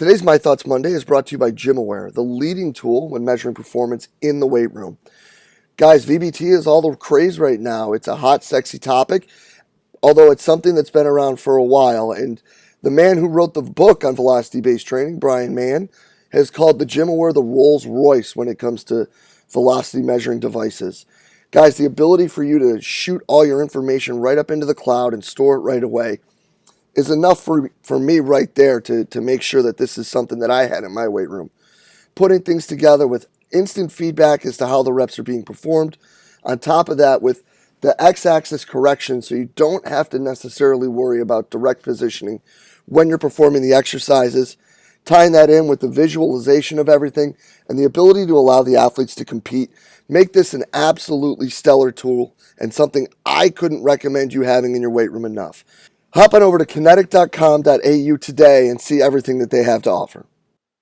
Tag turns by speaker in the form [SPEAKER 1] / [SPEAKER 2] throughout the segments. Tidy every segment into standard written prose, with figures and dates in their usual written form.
[SPEAKER 1] Today's My Thoughts Monday is brought to you by GymAware, the leading tool when measuring performance in the weight room. Guys, VBT is all the craze right now. It's a hot, sexy topic, although it's something that's been around for a while. And the man who wrote the book on velocity-based training, Brian Mann, has called the GymAware the Rolls Royce when it comes to velocity measuring devices. Guys, the ability for you to shoot all your information right up into the cloud and store it right away is enough for me right there to make sure that this is something that I had in my weight room. Putting things together with instant feedback as to how the reps are being performed. On top of that, with the x-axis correction, so you don't have to necessarily worry about direct positioning when you're performing the exercises. Tying that in with the visualization of everything and the ability to allow the athletes to compete. Make this an absolutely stellar tool and something I couldn't recommend you having in your weight room enough. Hop on over to kinetic.com.au today and see everything that they have to offer.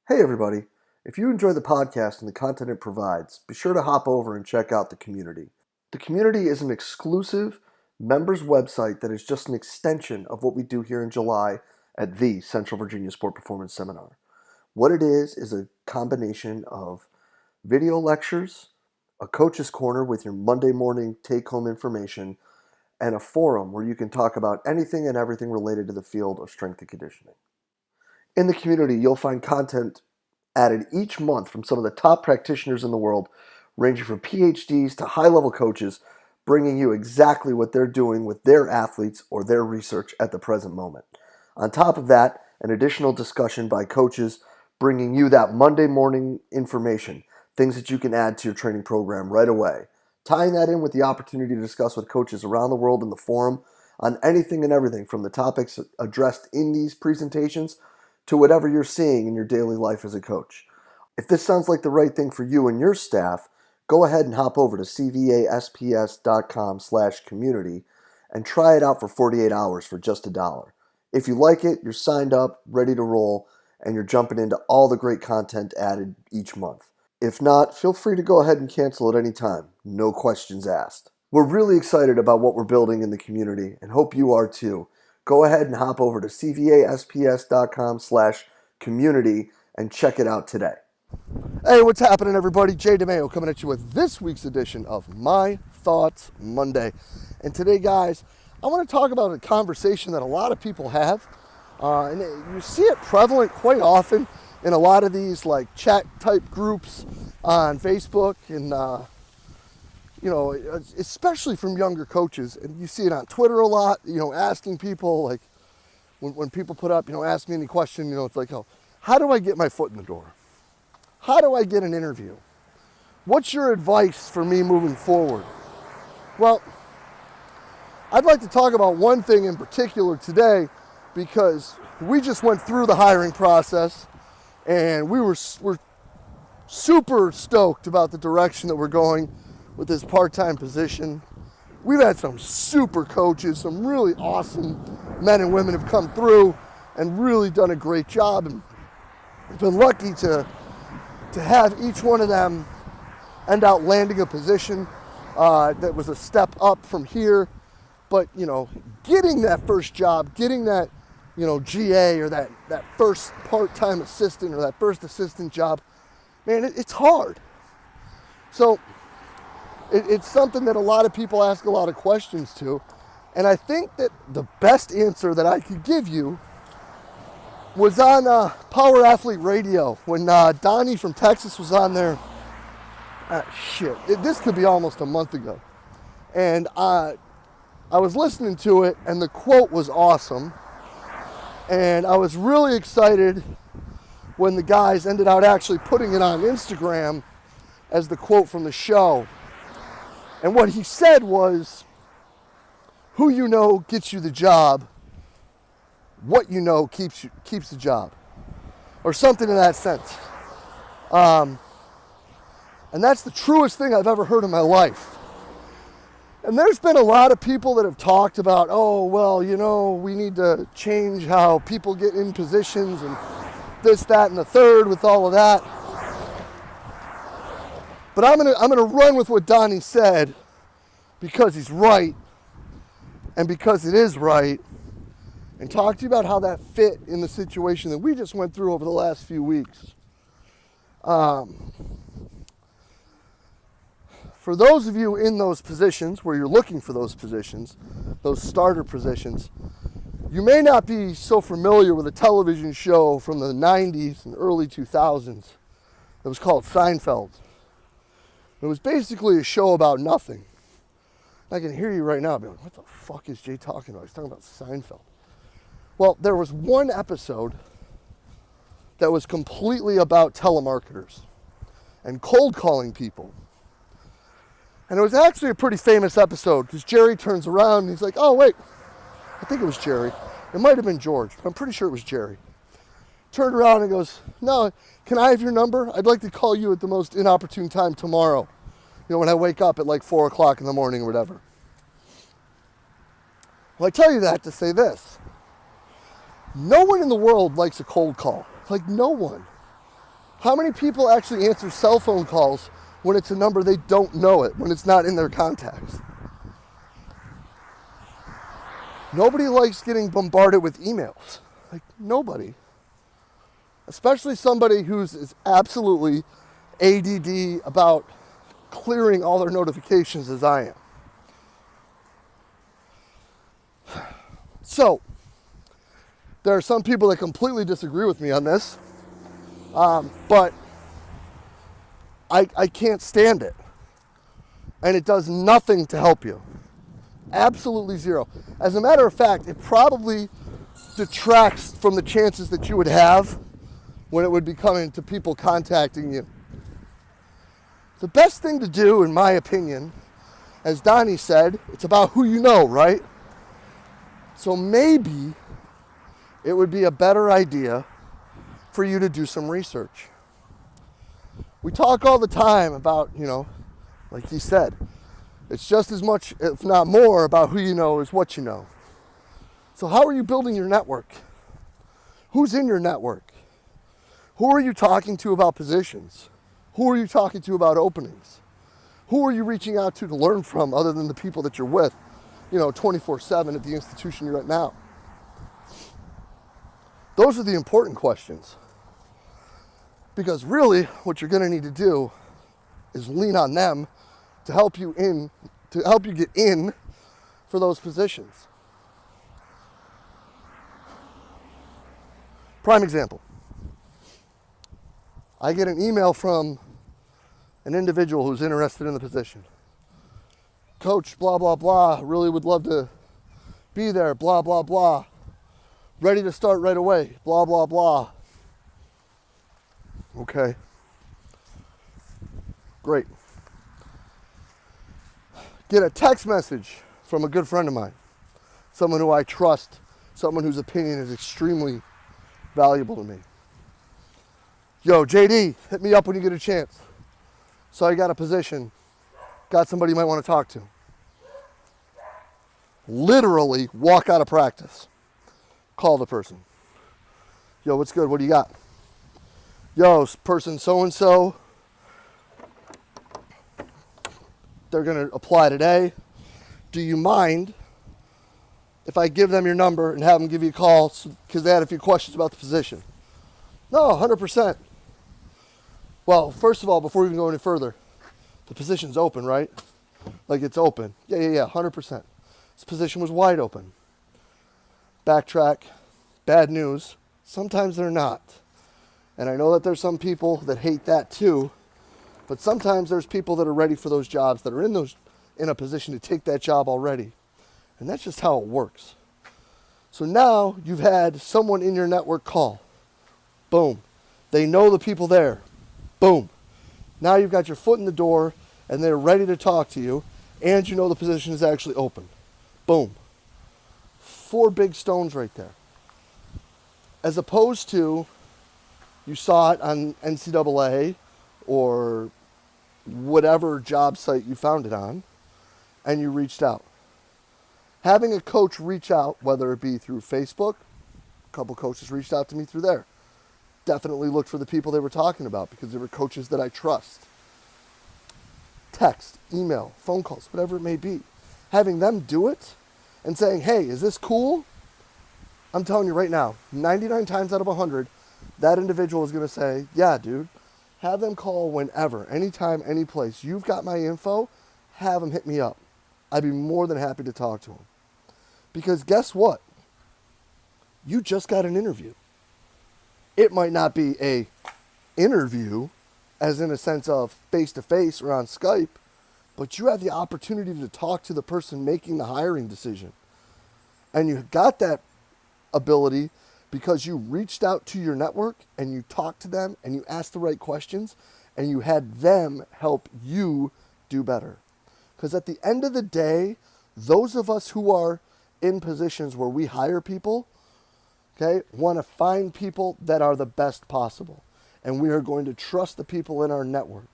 [SPEAKER 1] Hey everybody, if you enjoy the podcast and the content it provides, be sure to hop over and check out the community. The community is an exclusive members website that is just an extension of what we do here in July at the Central Virginia Sport Performance Seminar. What it is a combination of video lectures, a coach's corner with your Monday morning take-home information, and a forum where you can talk about anything and everything related to the field of strength and conditioning. In the community, you'll find content added each month from some of the top practitioners in the world, ranging from PhDs to high-level coaches, bringing you exactly what they're doing with their athletes or their research at the present moment. On top of that, an additional discussion by coaches bringing you that Monday morning information, things that you can add to your training program right away. Tying that in with the opportunity to discuss with coaches around the world in the forum on anything and everything from the topics addressed in these presentations to whatever you're seeing in your daily life as a coach. If this sounds like the right thing for you and your staff, go ahead and hop over to cvasps.com/community and try it out for 48 hours for just $1. If you like it, you're signed up, ready to roll, and you're jumping into all the great content added each month. If not, feel free to go ahead and cancel at any time. No questions asked. We're really excited about what we're building in the community and hope you are too. Go ahead and hop over to cvasps.com/community and check it out today. Hey, what's happening, everybody? DeMayo coming at you with this week's edition of My Thoughts Monday. And today, guys, I want to talk about a conversation that a lot of people have. And you see it prevalent quite often in a lot of these like chat type groups on Facebook and especially from younger coaches, and you see it on Twitter a lot, asking people like when people put up, ask me any question, it's like, oh, how do I get my foot in the door? How do I get an interview? What's your advice for me moving forward? Well, I'd like to talk about one thing in particular today because we just went through the hiring process and we're super stoked about the direction that we're going with this part-time position. We've had some super coaches, some really awesome men and women have come through and really done a great job, and we've been lucky to have each one of them end out landing a position that was a step up from here. But, getting that first job, getting that GA or that first part-time assistant or that first assistant job, man, it's hard. So it's something that a lot of people ask a lot of questions to. And I think that the best answer that I could give you was on Power Athlete Radio when Donnie from Texas was on there. This could be almost a month ago. And I was listening to it, and the quote was awesome. And I was really excited when the guys ended up actually putting it on Instagram as the quote from the show. And what he said was, who you know gets you the job, what you know keeps the job, or something in that sense. And that's the truest thing I've ever heard in my life. And there's been a lot of people that have talked about, we need to change how people get in positions and this, that, and the third with all of that. But I'm gonna run with what Donnie said because he's right and because it is right. and talk to you about how that fit in the situation that we just went through over the last few weeks. For those of you in those positions where you're looking for those positions, those starter positions, you may not be so familiar with a television show from the 90s and early 2000s that was called Seinfeld. It was basically a show about nothing. I can hear you right now being like, what the fuck is Jay talking about? He's talking about Seinfeld. Well, there was one episode that was completely about telemarketers and cold calling people. And it was actually a pretty famous episode because Jerry turns around and he's like, oh, wait, I think it was Jerry. It might have been George, but I'm pretty sure it was Jerry. Turned around and goes, no, can I have your number? I'd like to call you at the most inopportune time tomorrow. You know, when I wake up at like 4 o'clock in the morning or whatever. Well, I tell you that to say this. No one in the world likes a cold call. Like, no one. How many people actually answer cell phone calls when it's a number they don't know it, when it's not in their contacts? Nobody likes getting bombarded with emails. Like, nobody. Especially somebody who's as absolutely ADD about clearing all their notifications as I am. So, there are some people that completely disagree with me on this, but I can't stand it. And it does nothing to help you. Absolutely zero. As a matter of fact, it probably detracts from the chances that you would have when it would be coming to people contacting you. The best thing to do, in my opinion, as Donnie said, it's about who you know, right? So maybe it would be a better idea for you to do some research. We talk all the time about, you know, like he said, it's just as much, if not more, about who you know as what you know. So how are you building your network? Who's in your network? Who are you talking to about positions? Who are you talking to about openings? Who are you reaching out to learn from other than the people that you're with, you know, 24/7 at the institution you're at now? Those are the important questions. Because really, what you're going to need to do is lean on them to help you get in for those positions. Prime example. I get an email from an individual who's interested in the position. Coach, blah, blah, blah, really would love to be there, blah, blah, blah. Ready to start right away, blah, blah, blah. Okay. Great. Get a text message from a good friend of mine, someone who I trust, someone whose opinion is extremely valuable to me. Yo, JD, hit me up when you get a chance. So I got a position, got somebody you might want to talk to. Literally walk out of practice. Call the person. Yo, what's good? What do you got? Yo, person so-and-so, they're going to apply today. Do you mind if I give them your number and have them give you a call because they had a few questions about the position? No, 100%. Well, first of all, before we even go any further, the position's open, right? Like it's open. Yeah, 100%. This position was wide open. Backtrack. Bad news. Sometimes they're not. And I know that there's some people that hate that too, but sometimes there's people that are ready for those jobs, that are in a position to take that job already. And that's just how it works. So now you've had someone in your network call. Boom. They know the people there. Boom. Now you've got your foot in the door and they're ready to talk to you and you know the position is actually open. Boom. 4 big stones right there. As opposed to you saw it on NCAA or whatever job site you found it on and you reached out. Having a coach reach out, whether it be through Facebook, a couple coaches reached out to me through there. Definitely looked for the people they were talking about because they were coaches that I trust. Text, email, phone calls, whatever it may be. Having them do it and saying, hey, is this cool? I'm telling you right now, 99 times out of 100, that individual is going to say, yeah, dude, have them call whenever, anytime, any place. You've got my info, have them hit me up. I'd be more than happy to talk to them. Because guess what? You just got an interview. It might not be a interview, as in a sense of face-to-face or on Skype, but you have the opportunity to talk to the person making the hiring decision. And you got that ability because you reached out to your network and you talked to them and you asked the right questions and you had them help you do better. Because at the end of the day, those of us who are in positions where we hire people, okay, want to find people that are the best possible. And we are going to trust the people in our network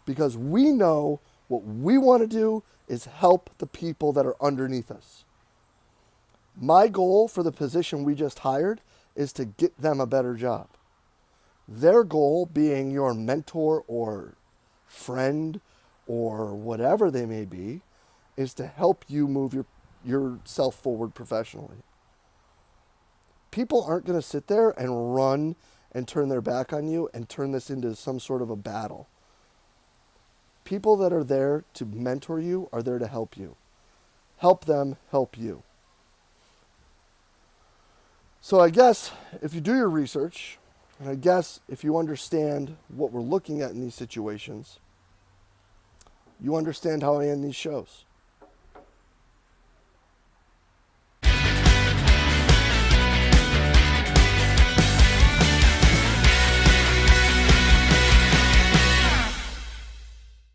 [SPEAKER 1] because we know what we want to do is help the people that are underneath us. My goal for the position we just hired is to get them a better job. Their goal, being your mentor or friend or whatever they may be, is to help you move yourself forward professionally. People aren't going to sit there and run and turn their back on you and turn this into some sort of a battle. People that are there to mentor you are there to help you. Help them help you. So I guess if you do your research, and I guess if you understand what we're looking at in these situations, you understand how I end these shows.